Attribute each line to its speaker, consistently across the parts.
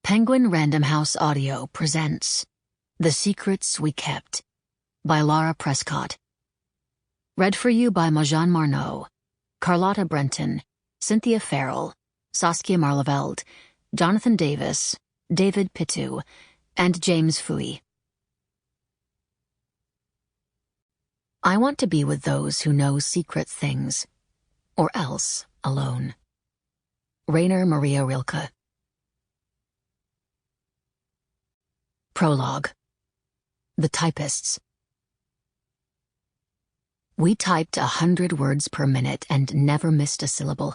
Speaker 1: Penguin Random House Audio presents The Secrets We Kept by Lara Prescott. Read for you by Mozhan Marnò, Carlotta Brentan, Cynthia Farrell, Saskia Marleveld, Jonathan Davis, David Pitu, and James Fooey. I want to be with those who know secret things, or else alone. Rainer Maria Rilke. Prologue. The Typists. We typed 100 words per minute and never missed a syllable.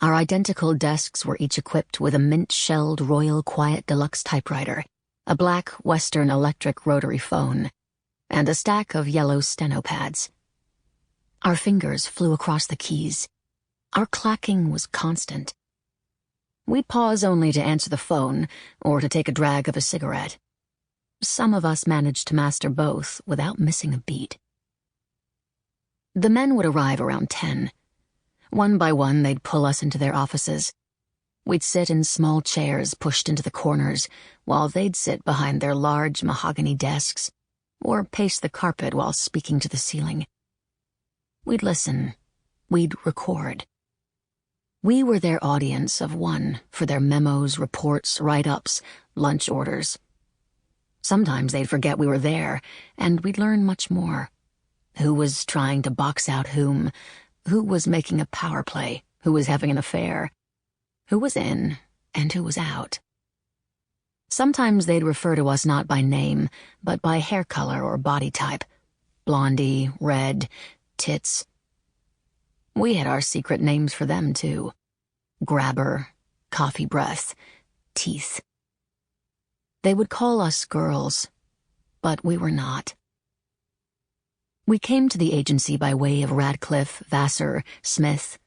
Speaker 1: Our identical desks were each equipped with a mint-shelled Royal Quiet Deluxe typewriter, a black Western electric rotary phone, and a stack of yellow steno pads. Our fingers flew across the keys. Our clacking was constant. We'd pause only to answer the phone or to take a drag of a cigarette. Some of us managed to master both without missing a beat. The men would arrive around 10. One by one, they'd pull us into their offices. We'd sit in small chairs pushed into the corners, while they'd sit behind their large mahogany desks, or pace the carpet while speaking to the ceiling. We'd listen. We'd record. We were their audience of one for their memos, reports, write-ups, lunch orders. Sometimes they'd forget we were there, and we'd learn much more. Who was trying to box out whom, who was making a power play, who was having an affair, who was in and who was out. Sometimes they'd refer to us not by name, but by hair color or body type. Blondie, red, tits. We had our secret names for them, too. Grabber, coffee breath, teeth. They would call us girls, but we were not. We came to the agency by way of Radcliffe, Vassar, Smith.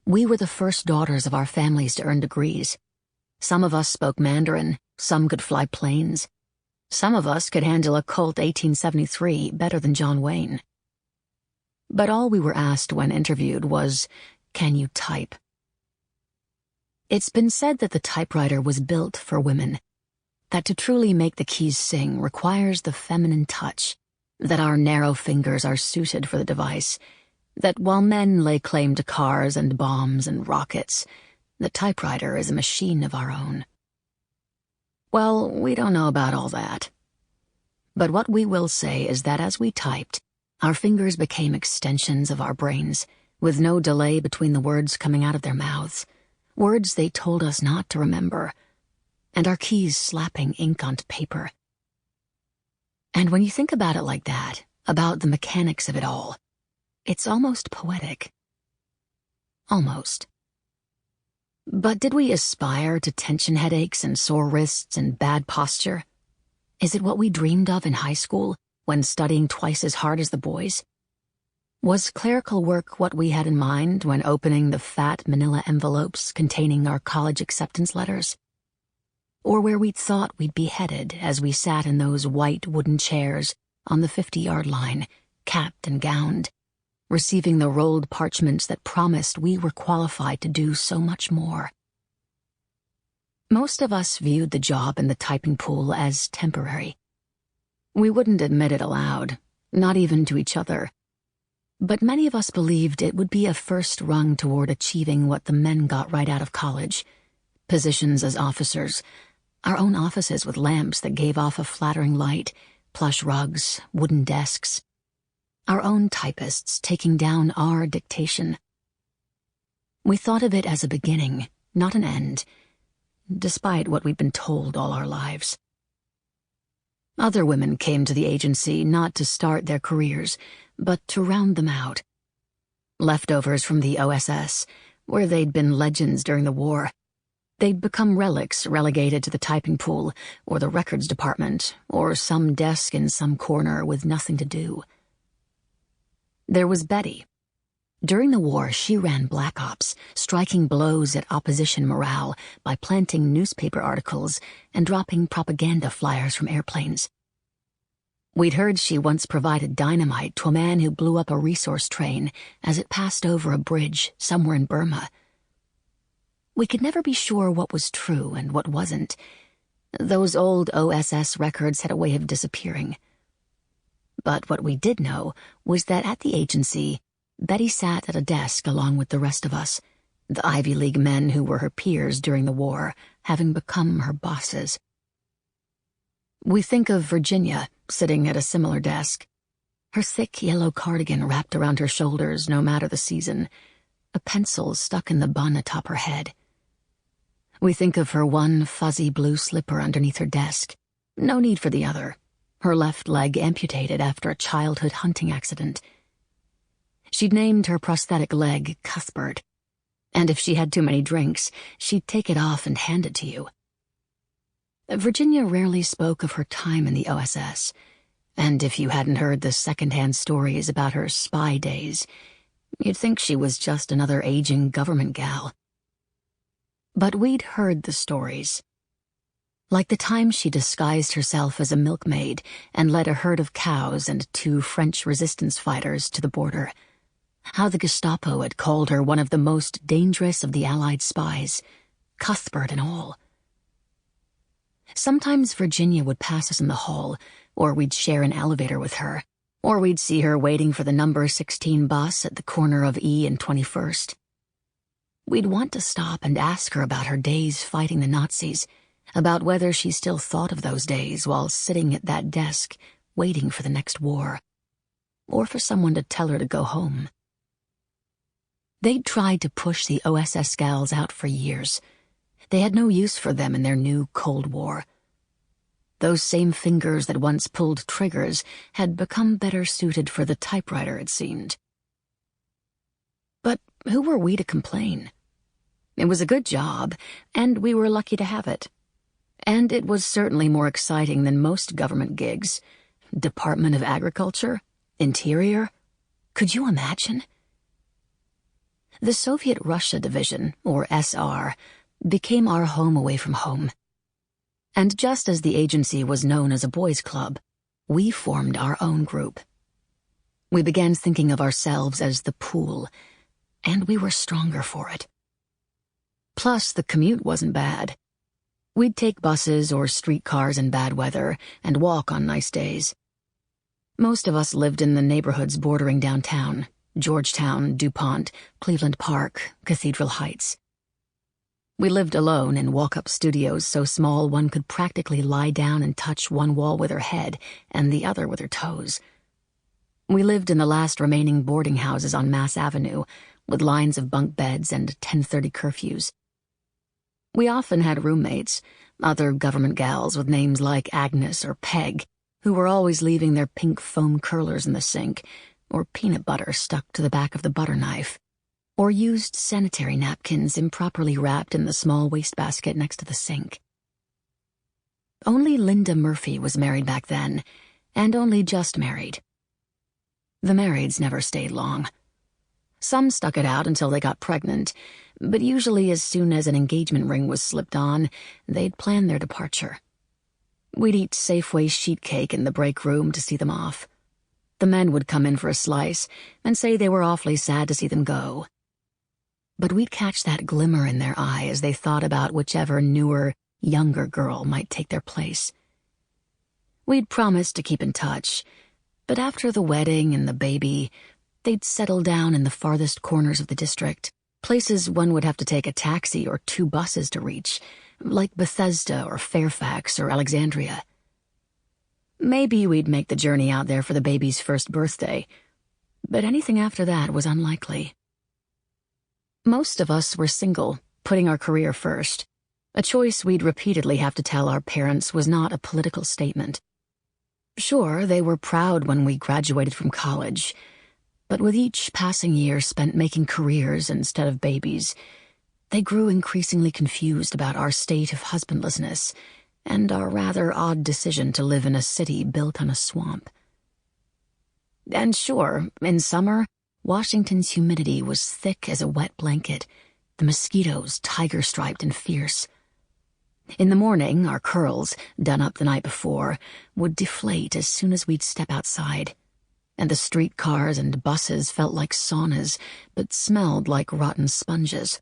Speaker 1: We were the first daughters of our families to earn degrees. Some of us spoke Mandarin, some could fly planes. Some of us could handle a Colt 1873 better than John Wayne. But all we were asked when interviewed was, "Can you type?" It's been said that the typewriter was built for women, that to truly make the keys sing requires the feminine touch, that our narrow fingers are suited for the device, that while men lay claim to cars and bombs and rockets, the typewriter is a machine of our own. Well, we don't know about all that. But what we will say is that as we typed, our fingers became extensions of our brains, with no delay between the words coming out of their mouths, words they told us not to remember, and our keys slapping ink onto paper. And when you think about it like that, about the mechanics of it all, it's almost poetic. Almost. But did we aspire to tension headaches and sore wrists and bad posture? Is it what we dreamed of in high school, when studying twice as hard as the boys? Was clerical work what we had in mind when opening the fat manila envelopes containing our college acceptance letters? Or where we'd thought we'd be headed as we sat in those white wooden chairs on the 50-yard line, capped and gowned, receiving the rolled parchments that promised we were qualified to do so much more? Most of us viewed the job in the typing pool as temporary. We wouldn't admit it aloud, not even to each other. But many of us believed it would be a first rung toward achieving what the men got right out of college: positions as officers, our own offices with lamps that gave off a flattering light, plush rugs, wooden desks, our own typists taking down our dictation. We thought of it as a beginning, not an end, despite what we'd been told all our lives. Other women came to the agency not to start their careers, but to round them out. Leftovers from the OSS, where they'd been legends during the war. They'd become relics relegated to the typing pool, or the records department, or some desk in some corner with nothing to do. There was Betty. During the war, she ran Black Ops, striking blows at opposition morale by planting newspaper articles and dropping propaganda flyers from airplanes. We'd heard she once provided dynamite to a man who blew up a resource train as it passed over a bridge somewhere in Burma. We could never be sure what was true and what wasn't. Those old OSS records had a way of disappearing. But what we did know was that at the agency, Betty sat at a desk along with the rest of us, the Ivy League men who were her peers during the war, having become her bosses. We think of Virginia sitting at a similar desk, her thick yellow cardigan wrapped around her shoulders no matter the season, a pencil stuck in the bun atop her head. We think of her one fuzzy blue slipper underneath her desk, no need for the other, her left leg amputated after a childhood hunting accident. She'd named her prosthetic leg Cuthbert, and if she had too many drinks, she'd take it off and hand it to you. Virginia rarely spoke of her time in the OSS, and if you hadn't heard the second-hand stories about her spy days, you'd think she was just another aging government gal. But we'd heard the stories. Like the time she disguised herself as a milkmaid and led a herd of cows and 2 French resistance fighters to the border. How the Gestapo had called her one of the most dangerous of the Allied spies, Cuthbert and all. Sometimes Virginia would pass us in the hall, or we'd share an elevator with her, or we'd see her waiting for the number 16 bus at the corner of E and 21st. We'd want to stop and ask her about her days fighting the Nazis, about whether she still thought of those days while sitting at that desk, waiting for the next war, or for someone to tell her to go home. They'd tried to push the OSS gals out for years. They had no use for them in their new Cold War. Those same fingers that once pulled triggers had become better suited for the typewriter, it seemed. But who were we to complain? It was a good job, and we were lucky to have it. And it was certainly more exciting than most government gigs. Department of Agriculture? Interior? Could you imagine? The Soviet Russia Division, or SR, became our home away from home. And just as the agency was known as a boys' club, we formed our own group. We began thinking of ourselves as the pool, and we were stronger for it. Plus, the commute wasn't bad. We'd take buses or streetcars in bad weather and walk on nice days. Most of us lived in the neighborhoods bordering downtown, Georgetown, DuPont, Cleveland Park, Cathedral Heights. We lived alone in walk-up studios so small one could practically lie down and touch one wall with her head and the other with her toes. We lived in the last remaining boarding houses on Mass Avenue, with lines of bunk beds and 10:30 curfews. We often had roommates, other government gals with names like Agnes or Peg, who were always leaving their pink foam curlers in the sink, or peanut butter stuck to the back of the butter knife, or used sanitary napkins improperly wrapped in the small wastebasket next to the sink. Only Linda Murphy was married back then, and only just married. The marrieds never stayed long. Some stuck it out until they got pregnant, but usually as soon as an engagement ring was slipped on, they'd plan their departure. We'd eat Safeway sheet cake in the break room to see them off. The men would come in for a slice and say they were awfully sad to see them go. But we'd catch that glimmer in their eye as they thought about whichever newer, younger girl might take their place. We'd promised to keep in touch, but after the wedding and the baby, they'd settle down in the farthest corners of the district, places one would have to take a taxi or 2 buses to reach, like Bethesda or Fairfax or Alexandria. Maybe we'd make the journey out there for the baby's first birthday, but anything after that was unlikely. Most of us were single, putting our career first, a choice we'd repeatedly have to tell our parents was not a political statement. Sure, they were proud when we graduated from college, but with each passing year spent making careers instead of babies, they grew increasingly confused about our state of husbandlessness and our rather odd decision to live in a city built on a swamp. And sure, in summer, Washington's humidity was thick as a wet blanket, the mosquitoes tiger-striped and fierce. In the morning, our curls, done up the night before, would deflate as soon as we'd step outside, and the streetcars and buses felt like saunas, but smelled like rotten sponges.